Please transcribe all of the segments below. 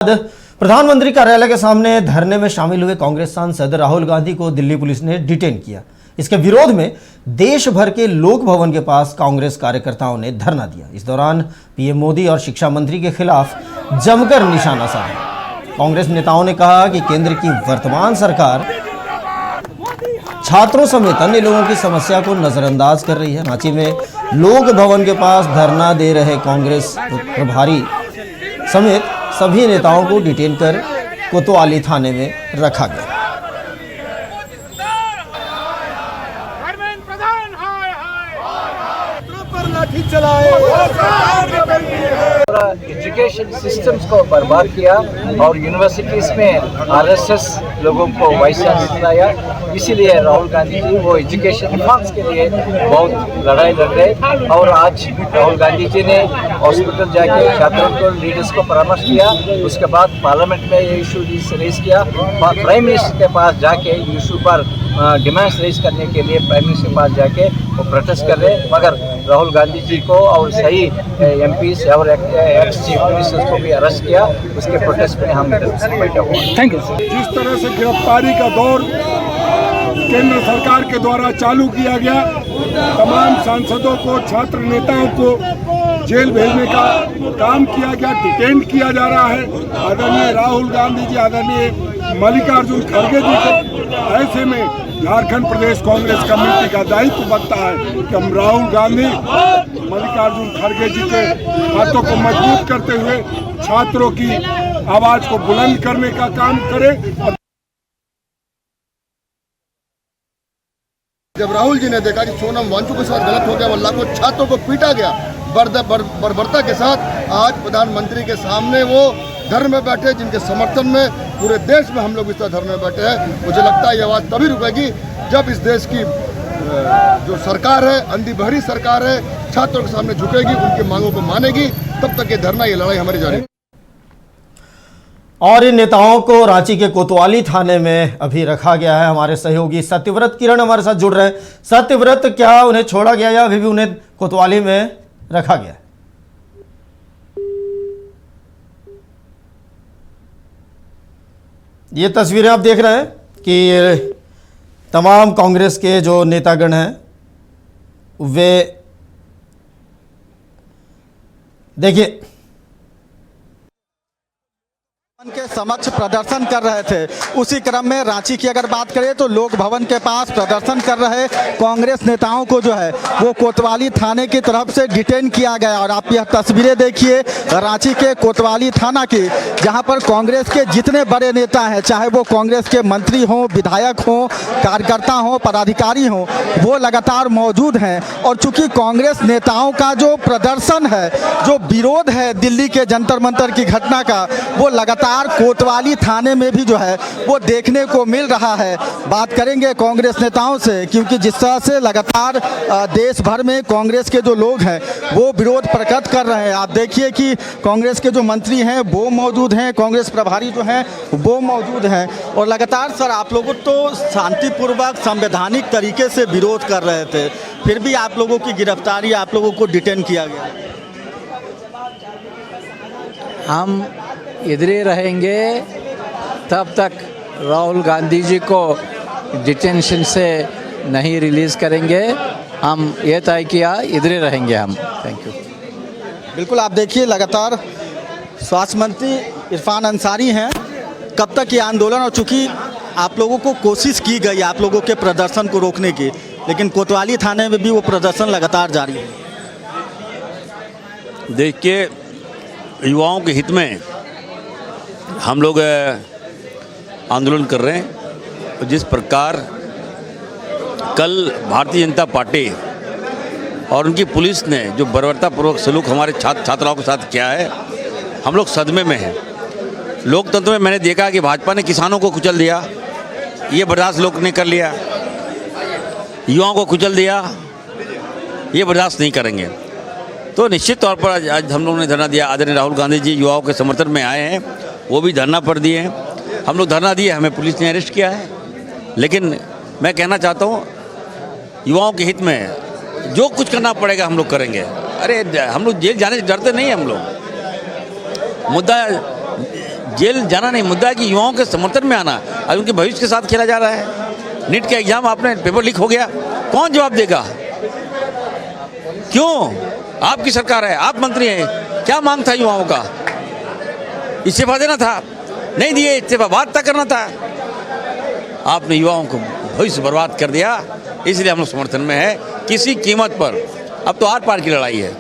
प्रधानमंत्री कार्यालय के सामने धरने में शामिल हुए कांग्रेस सांसद राहुल गांधी को दिल्ली पुलिस ने डिटेन किया। इसके विरोध में देश भर के लोक भवन के पास कांग्रेस कार्यकर्ताओं ने धरना दिया। इस दौरान पीएम मोदी और शिक्षा मंत्री के खिलाफ जमकर निशाना साधा। कांग्रेस नेताओं ने कहा कि केंद्र की वर्तमान सरकार छात्रों समेत अन्य लोगों की समस्या को नजरअंदाज कर रही है। रांची में लोक भवन के पास धरना दे रहे कांग्रेस प्रभारी समेत सभी नेताओं को डिटेन कर कोतवाली थाने में रखा गया। एजुकेशन सिस्टम्स को बर्बाद किया और यूनिवर्सिटीज में आरएसएस लोगों को वाइस चांसलर लाया। इसीलिए राहुल गांधी जी वो एजुकेशन रिफॉर्म्स के लिए बहुत लड़ाई लड़ रहे और आज राहुल गांधी जी ने हॉस्पिटल जाके छात्रों को लीडर्स को परामर्श दिया। उसके बाद पार्लियामेंट में ये इशू रेज किया। प्राइम मिनिस्टर के पास जाके इशू पर डिमांड्स रेज करने के लिए प्राइम मिनिस्टर के पास जाके वो प्रोटेस्ट कर रहे, मगर राहुल गांधी जी को और सही एमपीज और एक्स चीफ मिनिस्टर्स को भी अरेस्ट किया। उसके प्रोटेस्ट में हम बैठे हुए। Thank you. जिस तरह से गिरफ्तारी का दौर केंद्र सरकार के द्वारा चालू किया गया, तमाम सांसदों को, छात्र नेताओं को जेल भेजने का काम किया गया, डिटेन किया जा रहा है। आदरणीय राहुल गांधी जी, आदरणीय मल्लिकार्जुन खड़गे जी को, ऐसे में झारखंड प्रदेश कांग्रेस कमेटी का दायित्व बनता है कि हम राहुल गांधी, मल्लिकार्जुन खड़गे जी के हाथों को मजबूत करते हुए छात्रों की आवाज को बुलंद करने का काम करें। जब राहुल जी ने देखा कि सोनम वांचू के साथ गलत हो गया, वल्ला को छात्रों को पीटा गया बर्बरता के साथ, आज प्रधानमंत्री के सामने वो धरने में बैठे, जिनके समर्थन में पूरे देश में हम लोग इस तरह धरने में बैठे हैं। मुझे लगता है ये आवाज़ तभी रुकेगी जब इस देश की जो सरकार है, अंधी बहरी सरकार है, छात्रों के सामने झुकेगी, उनकी मांगों को मानेगी। तब तक ये धरना, ये लड़ाई हमारी जारी। और इन नेताओं को रांची के कोतवाली थाने में अभी रखा गया है। हमारे सहयोगी सत्यव्रत किरण हमारे साथ जुड़ रहे हैं। सत्यव्रत, क्या उन्हें छोड़ा गया या अभी भी उन्हें कोतवाली में रखा गया? ये तस्वीरें आप देख रहे हैं कि तमाम कांग्रेस के जो नेतागण हैं वे, देखिए, के समक्ष प्रदर्शन कर रहे थे। उसी क्रम में रांची की अगर बात करें तो लोक भवन के पास प्रदर्शन कर रहे कांग्रेस नेताओं को जो है वो कोतवाली थाने की तरफ से डिटेन किया गया। और आप यह तस्वीरें देखिए रांची के कोतवाली थाना की, जहां पर कांग्रेस के जितने बड़े नेता हैं, चाहे वो कांग्रेस के मंत्री हों, विधायक हों, कार्यकर्ता हों, पदाधिकारी हों, वो लगातार मौजूद हैं। और चूंकि कांग्रेस नेताओं का जो प्रदर्शन है, जो विरोध है दिल्ली के जंतर मंतर की घटना का, वो लगातार कोतवाली थाने में भी जो है वो देखने को मिल रहा है। बात करेंगे कांग्रेस नेताओं से, क्योंकि जिस तरह से लगातार देश भर में कांग्रेस के जो लोग हैं वो विरोध प्रकट कर रहे हैं। आप देखिए कि कांग्रेस के जो मंत्री हैं वो मौजूद हैं, कांग्रेस प्रभारी जो हैं वो मौजूद हैं। और लगातार सर, आप लोगों तो शांतिपूर्वक संवैधानिक तरीके से विरोध कर रहे थे, फिर भी आप लोगों की गिरफ्तारी, आप लोगों को डिटेन किया गया। हम इधर ही रहेंगे तब तक राहुल गांधी जी को डिटेंशन से नहीं रिलीज़ करेंगे। हम ये तय किया, इधर ही रहेंगे हम। Thank you. बिल्कुल, आप देखिए लगातार स्वास्थ्य मंत्री इरफान अंसारी हैं। कब तक ये आंदोलन, और चूँकि आप लोगों को कोशिश की गई आप लोगों के प्रदर्शन को रोकने की, लेकिन कोतवाली थाने में भी वो प्रदर्शन लगातार जारी है। देखिए, युवाओं के हित में हम लोग आंदोलन कर रहे हैं। जिस प्रकार कल भारतीय जनता पार्टी और उनकी पुलिस ने जो बर्बरतापूर्वक सलूक हमारे छात्राओं के साथ किया है, हम लोग सदमे में हैं। लोकतंत्र में मैंने देखा कि भाजपा ने किसानों को कुचल दिया, ये बर्दाश्त लोग ने कर लिया। युवाओं को कुचल दिया, ये बर्दाश्त नहीं करेंगे। तो निश्चित तौर पर आज हम लोगों ने धरना दिया। आदरणीय राहुल गांधी जी युवाओं के समर्थन में आए हैं, वो भी धरना पर दिए हैं। हम लोग धरना दिए, हमें पुलिस ने अरेस्ट किया है। लेकिन मैं कहना चाहता हूँ, युवाओं के हित में जो कुछ करना पड़ेगा हम लोग करेंगे। अरे हम लोग जेल जाने से डरते नहीं, हम लोग मुद्दा जेल जाना नहीं, मुद्दा है कि युवाओं के समर्थन में आना। अब उनके भविष्य के साथ खेला जा रहा है। नीट का एग्जाम आपने पेपर लीक हो गया, कौन जवाब देगा? क्यों? आपकी सरकार है, आप मंत्री हैं, क्या मांग था युवाओं का? इस्तीफा देना था, नहीं दिए, इस्तीफा बाद तक करना था। आपने युवाओं को भविष्य बर्बाद कर दिया, इसलिए हम लोग समर्थन में है किसी कीमत पर। अब तो आर पार की लड़ाई है,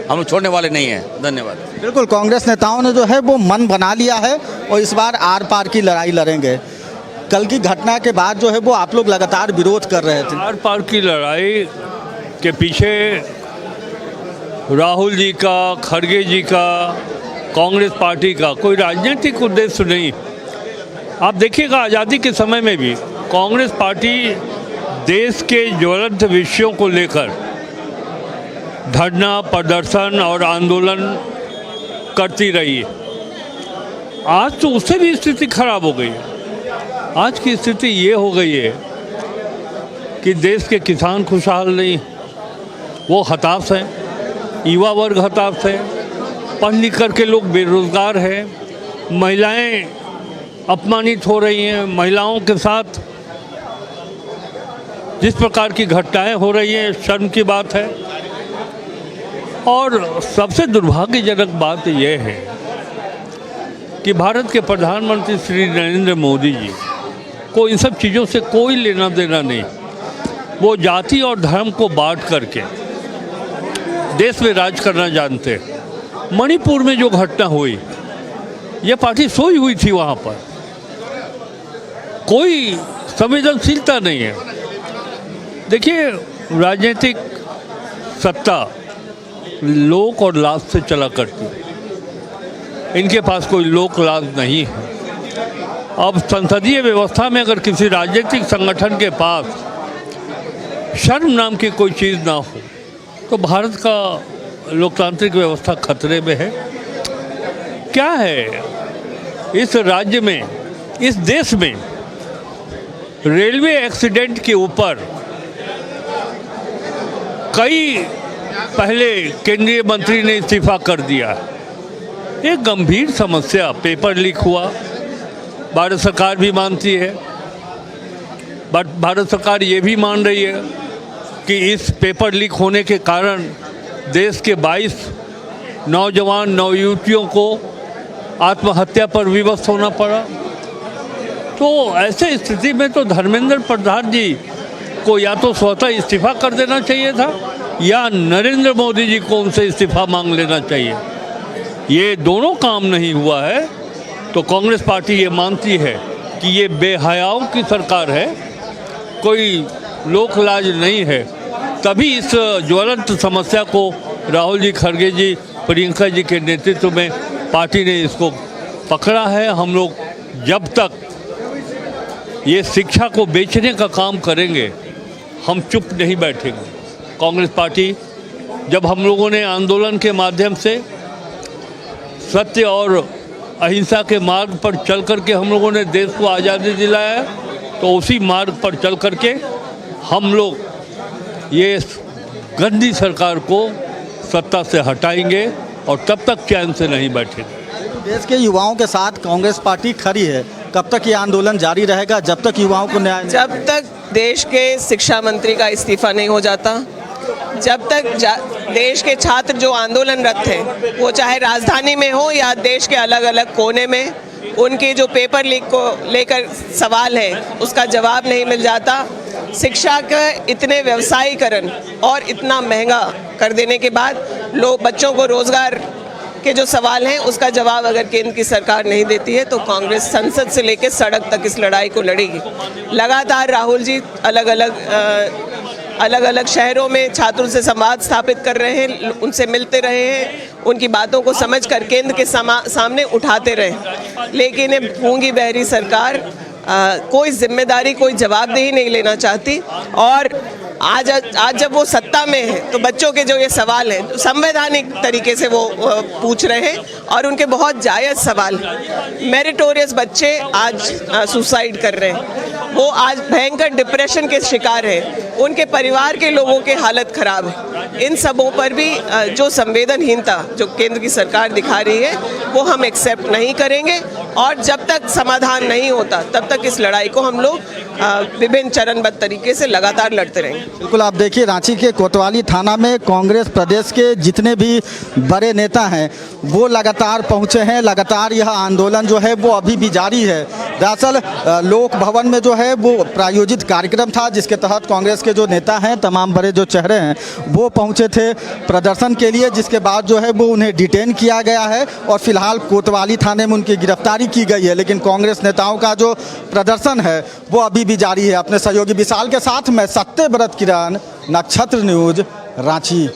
हम लोग छोड़ने वाले नहीं हैं। धन्यवाद। बिल्कुल, कांग्रेस नेताओं ने जो है वो मन बना लिया है और इस बार आर पार की लड़ाई लड़ेंगे। कल की घटना के बाद जो है वो आप लोग लगातार विरोध कर रहे थे। आर पार की लड़ाई के पीछे राहुल जी का, खड़गे जी का, कांग्रेस पार्टी का कोई राजनीतिक उद्देश्य नहीं। आप देखिएगा, आज़ादी के समय में भी कांग्रेस पार्टी देश के ज्वलंत विषयों को लेकर धरना, प्रदर्शन और आंदोलन करती रही। आज तो उससे भी स्थिति खराब हो गई है। आज की स्थिति ये हो गई है कि देश के किसान खुशहाल नहीं, वो हताश हैं, युवा वर्ग हताश है, पढ़ लिख करके लोग बेरोजगार हैं, महिलाएं अपमानित हो रही हैं। महिलाओं के साथ जिस प्रकार की घटनाएं हो रही हैं, शर्म की बात है। और सबसे दुर्भाग्यजनक बात यह है कि भारत के प्रधानमंत्री श्री नरेंद्र मोदी जी को इन सब चीज़ों से कोई लेना देना नहीं। वो जाति और धर्म को बांट करके देश में राज करना जानते हैं। मणिपुर में जो घटना हुई, ये पार्टी सोई हुई थी, वहाँ पर कोई संवेदनशीलता नहीं है। देखिए, राजनीतिक सत्ता लोक और लाभ से चला करती है, इनके पास कोई लोक लाभ नहीं है। अब संसदीय व्यवस्था में अगर किसी राजनीतिक संगठन के पास शर्म नाम की कोई चीज़ ना हो तो भारत का लोकतांत्रिक व्यवस्था खतरे में है। क्या है इस राज्य में, इस देश में रेलवे एक्सीडेंट के ऊपर कई पहले केंद्रीय मंत्री ने इस्तीफा कर दिया। एक गंभीर समस्या, पेपर लीक हुआ, भारत सरकार भी मानती है, बट भारत सरकार ये भी मान रही है कि इस पेपर लीक होने के कारण देश के 22 नौजवान नवयुवतियों को आत्महत्या पर विवश होना पड़ा। तो ऐसे स्थिति में तो धर्मेंद्र प्रधान जी को या तो स्वतः इस्तीफा कर देना चाहिए था या नरेंद्र मोदी जी को उनसे इस्तीफा मांग लेना चाहिए। ये दोनों काम नहीं हुआ है तो कांग्रेस पार्टी ये मानती है कि ये बेहयाओं की सरकार है, कोई लोक लाज नहीं है। तभी इस ज्वलंत समस्या को राहुल जी, खड़गे जी, प्रियंका जी के नेतृत्व में पार्टी ने इसको पकड़ा है। हम लोग जब तक ये शिक्षा को बेचने का काम करेंगे, हम चुप नहीं बैठेंगे। कांग्रेस पार्टी, जब हम लोगों ने आंदोलन के माध्यम से सत्य और अहिंसा के मार्ग पर चल करके हम लोगों ने देश को आज़ादी दिलाया, तो उसी मार्ग पर चल करके हम लोग ये गंदी सरकार को सत्ता से हटाएंगे और तब तक चैन से नहीं बैठेंगे। देश के युवाओं के साथ कांग्रेस पार्टी खड़ी है। कब तक ये आंदोलन जारी रहेगा? जब तक युवाओं को न्याय, जब तक देश के शिक्षा मंत्री का इस्तीफा नहीं हो जाता, जब तक देश के छात्र जो आंदोलनरत थे, वो चाहे राजधानी में हो या देश के अलग अलग कोने में, उनके जो पेपर लीक को लेकर सवाल है उसका जवाब नहीं मिल जाता। शिक्षा का इतने व्यवसायीकरण और इतना महंगा कर देने के बाद लोग, बच्चों को रोजगार के जो सवाल हैं उसका जवाब अगर केंद्र की सरकार नहीं देती है तो कांग्रेस संसद से लेकर सड़क तक इस लड़ाई को लड़ेगी। लगातार राहुल जी अलग अलग शहरों में छात्रों से संवाद स्थापित कर रहे हैं, उनसे मिलते रहे हैं, उनकी बातों को समझकर केंद्र के सामने उठाते रहे। लेकिन ये गूंगी बहरी सरकार कोई जिम्मेदारी, कोई जवाबदेही नहीं लेना चाहती और आज जब वो सत्ता में है तो बच्चों के जो ये सवाल हैं संवैधानिक तरीके से वो पूछ रहे हैं और उनके बहुत जायज़ सवाल। मेरिटोरियस बच्चे आज सुसाइड कर रहे हैं, वो आज भयंकर डिप्रेशन के शिकार हैं, उनके परिवार के लोगों के हालत ख़राब है। इन सबों पर भी जो संवेदनहीनता जो केंद्र की सरकार दिखा रही है वो हम एक्सेप्ट नहीं करेंगे और जब तक समाधान नहीं होता तब तक इस लड़ाई को हम लोग विभिन्न चरणबद्ध तरीके से लगातार लड़ते रहेंगे। बिल्कुल, आप देखिए रांची के कोतवाली थाना में कांग्रेस प्रदेश के जितने भी बड़े नेता हैं वो लगातार पहुंचे हैं। लगातार यह आंदोलन जो है वो अभी भी जारी है। दरअसल लोक भवन में जो है वो प्रायोजित कार्यक्रम था जिसके तहत कांग्रेस के जो नेता हैं, तमाम बड़े जो चेहरे हैं वो पहुंचे थे प्रदर्शन के लिए, जिसके बाद जो है वो उन्हें डिटेन किया गया है और फिलहाल कोतवाली थाने में उनकी गिरफ्तारी की गई है। लेकिन कांग्रेस नेताओं का जो प्रदर्शन है वो अभी भी जारी है। अपने सहयोगी विशाल के साथ मैं सत्यव्रत किरण, नक्षत्र न्यूज, रांची।